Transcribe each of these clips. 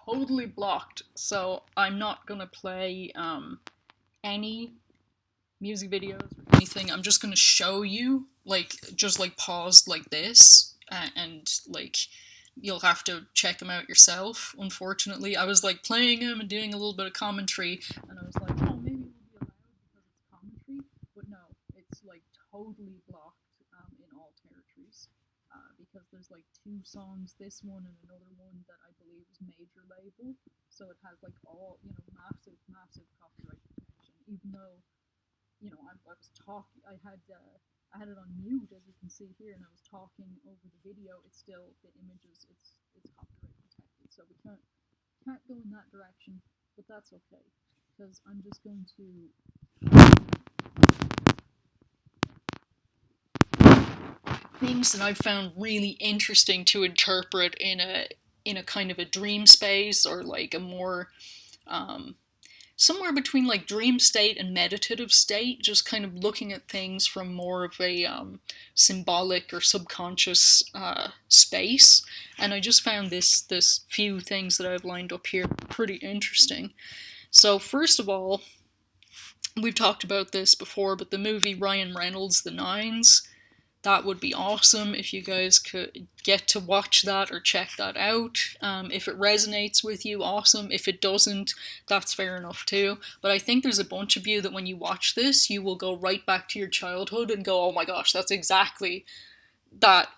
totally blocked, so I'm not gonna play any music videos or anything. I'm just gonna show you, like, just like paused like this, and like you'll have to check them out yourself. Unfortunately, I was like playing them and doing a little bit of commentary, and I was like, oh, maybe it will be allowed because it's commentary, but no, it's like totally blocked in all territories. Because there's like two songs, this one and another one that I believe is major label, so it has like all, massive, massive copyright protection. Even though I was talking. I had it on mute, as you can see here, and I was talking over the video. It's still the images. It's copyright protected, so we can't go in that direction. But that's okay, because I'm just going to things that I've found really interesting to interpret in a kind of a dream space, or like a more somewhere between like dream state and meditative state, just kind of looking at things from more of a symbolic or subconscious space. And I just found this few things that I've lined up here pretty interesting. So first of all, we've talked about this before, but the movie Ryan Reynolds, The Nines, that would be awesome if you guys could get to watch that or check that out. If it resonates with you, awesome. If it doesn't, that's fair enough too. But I think there's a bunch of you that when you watch this, you will go right back to your childhood and go, oh my gosh, that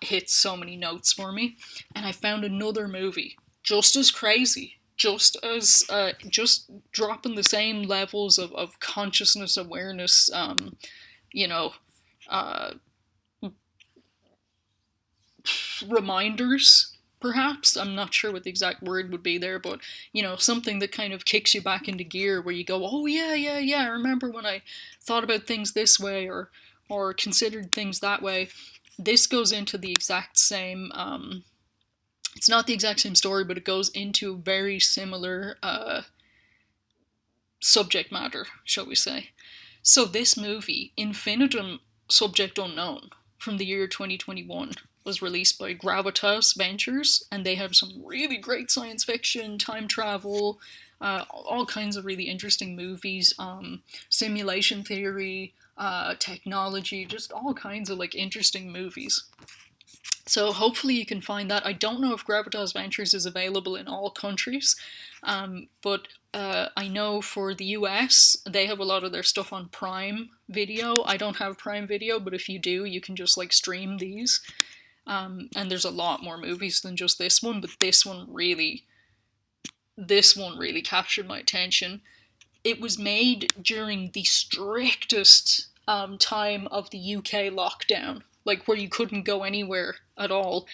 hits so many notes for me. And I found another movie just as crazy, just dropping the same levels of consciousness awareness, you know, uh, reminders, perhaps. I'm not sure what the exact word would be there, but something that kind of kicks you back into gear, where you go, oh yeah, yeah, yeah, I remember when I thought about things this way, or considered things that way. This goes into the exact same it's not the exact same story, but it goes into very similar subject matter, shall we say. So this movie, Infinitum Subject Unknown, from the year 2021, was released by Gravitas Ventures, and they have some really great science fiction, time travel, all kinds of really interesting movies, simulation theory, technology, just all kinds of like interesting movies. So hopefully you can find that. I don't know if Gravitas Ventures is available in all countries, but I know for the US, they have a lot of their stuff on Prime Video. I don't have Prime Video, but if you do, you can just like stream these. And there's a lot more movies than just this one, but this one really captured my attention. It was made during the strictest time of the UK lockdown, like where you couldn't go anywhere at all.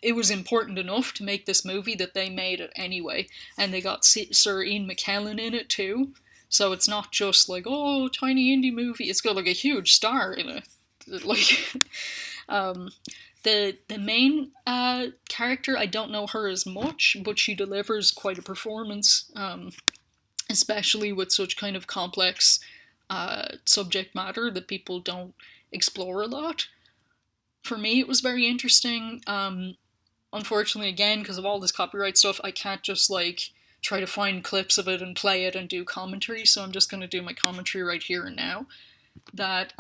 It was important enough to make this movie that they made it anyway, and they got Sir Ian McKellen in it too. So it's not just like, oh, tiny indie movie. It's got like a huge star in it. Like, um, the main character, I don't know her as much, but she delivers quite a performance. Especially with such kind of complex subject matter that people don't explore a lot. For me, it was very interesting. Unfortunately, again, because of all this copyright stuff, I can't just like try to find clips of it and play it and do commentary, so I'm just going to do my commentary right here and now. That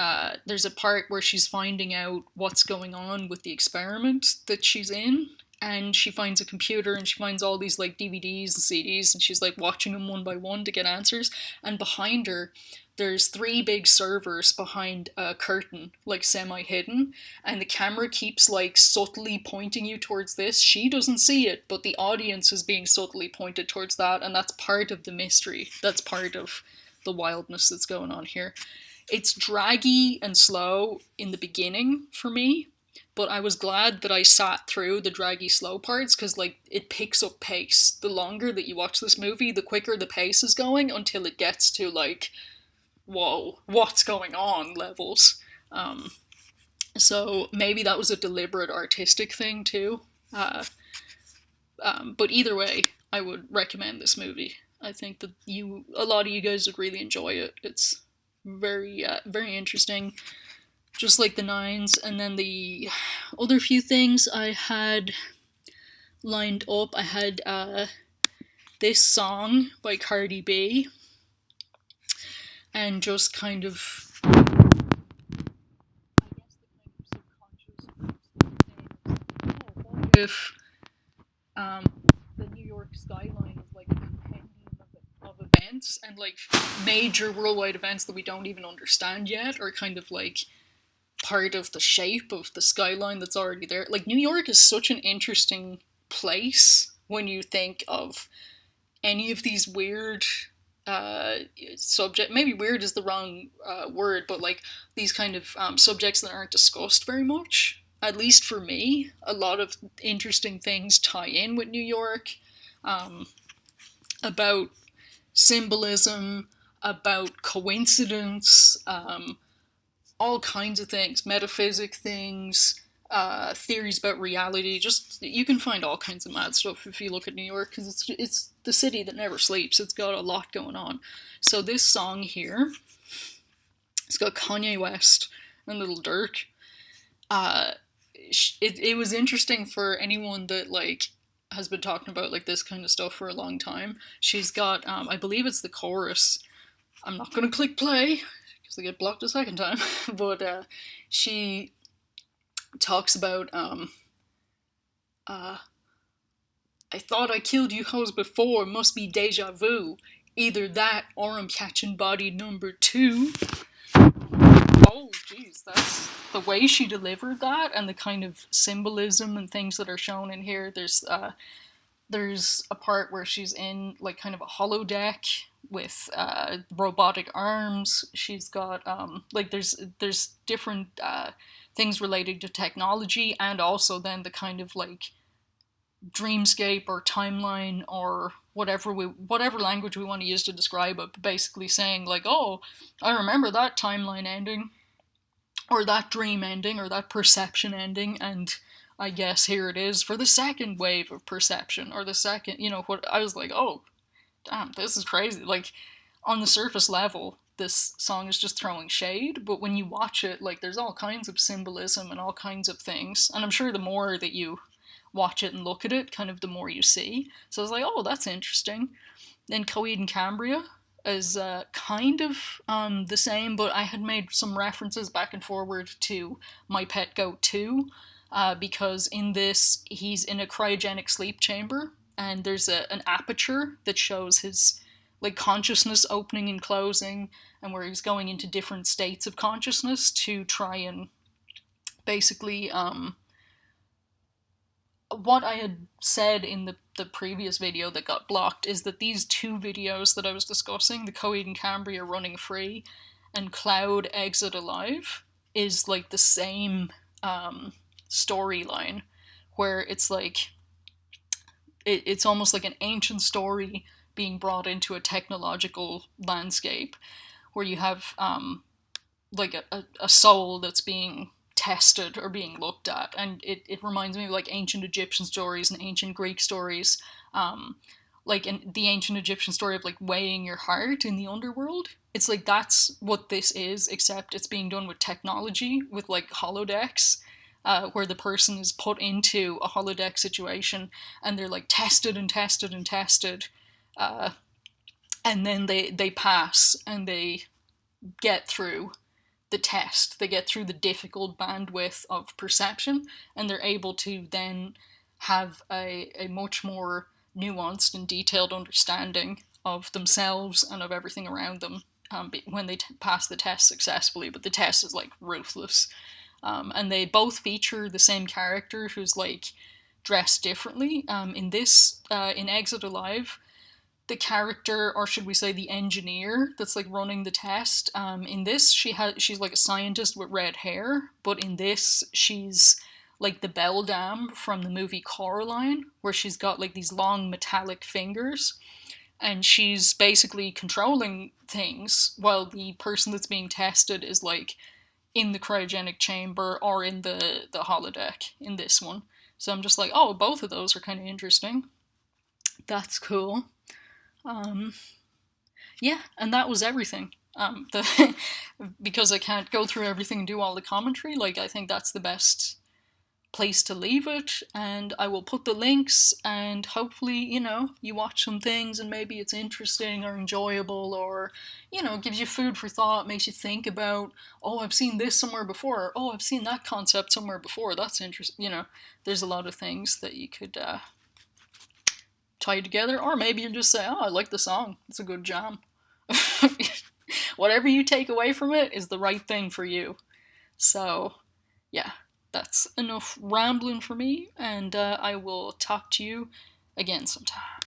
there's a part where she's finding out what's going on with the experiment that she's in, and she finds a computer and she finds all these like DVDs and CDs, and she's like watching them one by one to get answers. And behind her, there's three big servers behind a curtain, like semi-hidden, and the camera keeps like subtly pointing you towards this. She doesn't see it, but the audience is being subtly pointed towards that, and that's part of the mystery. That's part of the wildness that's going on here. It's draggy and slow in the beginning for me, but I was glad that I sat through the draggy slow parts, because like it picks up pace. The longer that you watch this movie, the quicker the pace is going until it gets to like, whoa, what's going on levels. So maybe that was a deliberate artistic thing too. But either way, I would recommend this movie. I think that a lot of you guys would really enjoy it. It's very interesting, just like the Nines. And then the other few things I had lined up, I had this song by Cardi B and just kind of, I guess, the kind of subconscious what if um, the New York skyline is like a compendium of events and like major worldwide events that we don't even understand yet are kind of like part of the shape of the skyline that's already there. Like New York is such an interesting place when you think of any of these weird subject, maybe weird is the wrong word, but like these kind of subjects that aren't discussed very much. At least for me, a lot of interesting things tie in with New York, um, about symbolism, about coincidence, all kinds of things, metaphysic things, theories about reality. Just you can find all kinds of mad stuff if you look at New York because it's the city that never sleeps. It's got a lot going on. So this song here, it's got Kanye West and Little Durk. Uh, it was interesting for anyone that like has been talking about like this kind of stuff for a long time. She's got I believe it's the chorus. I'm not gonna click play because I get blocked a second time, but she talks about uh, I thought I killed you hoes before, must be deja vu. Either that or I'm catching body number two. Oh, jeez, that's the way she delivered that and the kind of symbolism and things that are shown in here. There's a part where she's in like kind of a holodeck with robotic arms. She's got like there's different things related to technology and also then the kind of like dreamscape or timeline or whatever language we want to use to describe it, but basically saying like, oh, I remember that timeline ending or that dream ending or that perception ending, and I guess here it is for the second wave of perception or the second, what I was like, oh, damn, this is crazy. Like on the surface level, this song is just throwing shade, but when you watch it, like there's all kinds of symbolism and all kinds of things, and I'm sure the more that you watch it and look at it, kind of the more you see. So I was like, oh, that's interesting. Then Coheed and Cambria is kind of the same, but I had made some references back and forward to My Pet Goat 2, because in this, he's in a cryogenic sleep chamber, and there's an aperture that shows his like consciousness opening and closing, and where he's going into different states of consciousness to try and basically what I had said in the previous video that got blocked is that these two videos that I was discussing, the Coheed and Cambria Running Free and KLOUD Exit Alive, is like the same storyline, where it's like it's almost like an ancient story being brought into a technological landscape, where you have like a soul that's being tested or being looked at, and it reminds me of like ancient Egyptian stories and ancient Greek stories, like in the ancient Egyptian story of like weighing your heart in the underworld. It's like that's what this is, except it's being done with technology, with like holodecks, where the person is put into a holodeck situation and they're like tested and tested and tested, uh, and then they pass and they get through the test. They get through the difficult bandwidth of perception, and they're able to then have a much more nuanced and detailed understanding of themselves and of everything around them, when they pass the test successfully. But the test is like ruthless. And they both feature the same character who's like dressed differently. In Exit Alive, the character, or should we say the engineer that's like running the test, in this she's like a scientist with red hair, but in this she's like the beldam from the movie Coraline, where she's got like these long metallic fingers, and she's basically controlling things while the person that's being tested is like in the cryogenic chamber or in the holodeck in this one. So I'm just like, oh, both of those are kind of interesting. That's cool. Um, yeah, and that was everything. Because I can't go through everything and do all the commentary, like I think that's the best place to leave it, and I will put the links, and hopefully, you watch some things and maybe it's interesting or enjoyable, or, gives you food for thought, makes you think about, oh, I've seen this somewhere before, or, oh, I've seen that concept somewhere before, that's interesting, there's a lot of things that you could tie together, or maybe you just say, oh, I like the song, it's a good jam. Whatever you take away from it is the right thing for you. So, yeah, that's enough rambling for me, and I will talk to you again sometime.